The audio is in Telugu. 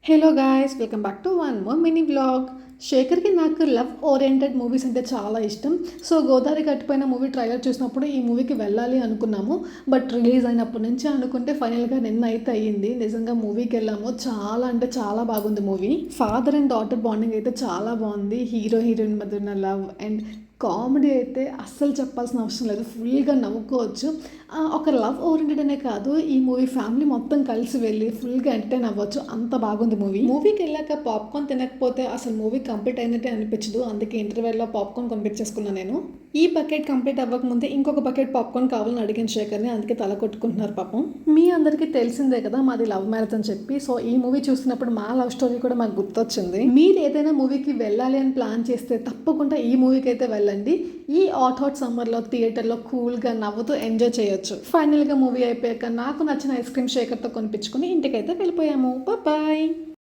Hello guys, welcome back to one more mini vlog. శేఖర్కి నాకు లవ్ ఓరియంటెడ్ మూవీస్ అంటే చాలా ఇష్టం. సో గోదావరి గట్టిపోయిన మూవీ ట్రైలర్ చూసినప్పుడు ఈ మూవీకి వెళ్ళాలి అనుకున్నాము. బట్ రిలీజ్ అయినప్పటి నుంచి అనుకుంటే ఫైనల్గా నిన్న అయితే అయ్యింది. నిజంగా మూవీకి వెళ్ళాము. చాలా అంటే చాలా బాగుంది movie. Father and daughter bonding అయితే చాలా బాగుంది. హీరో హీరోయిన్ మధ్య ఉన్న లవ్ అండ్ కామెడీ అయితే అస్సలు చెప్పాల్సిన అవసరం లేదు. ఫుల్గా నవ్వుకోవచ్చు. ఒక లవ్ ఓరియంటెడ్ అనే కాదు, ఈ మూవీ ఫ్యామిలీ మొత్తం కలిసి వెళ్ళి ఫుల్గా ఎంటర్టైన్ అవ్వచ్చు. అంత బాగుంది మూవీ. మూవీకి వెళ్ళాక పాప్కార్న్ తినకపోతే అసలు మూవీ కంప్లీట్ అయినట్టే అనిపించదు. అందుకే ఇంటర్వెల్లో పాప్కార్న్ కొనిపించేసుకున్నాను నేను. ఈ బకెట్ కంప్లీట్ అవ్వకముందే ఇంకొక బకెట్ పాప్కార్న్ కావాలని అడిగిన శేఖర్ని, అందుకే తల కొట్టుకుంటున్నారు పాపం. మీ అందరికీ తెలిసిందే కదా మాది లవ్ మ్యారేజ్ అని చెప్పి. సో ఈ మూవీ చూసినప్పుడు మా లవ్ స్టోరీ కూడా మాకు గుర్తొచ్చింది. మీరు ఏదైనా మూవీకి వెళ్ళాలి అని ప్లాన్ చేస్తే తప్పకుండా ఈ మూవీకి అయితే వెళ్ళండి. ఈ హాట్ సమ్మర్లో థియేటర్లో కూల్గా నవ్వుతూ ఎంజాయ్ చేయొచ్చు. ఫైనల్గా మూవీ అయిపోయాక నాకు నచ్చిన ఐస్ క్రీమ్ శేఖర్తో కొనిపించుకుని ఇంటికైతే వెళ్ళిపోయాము. బాయ్.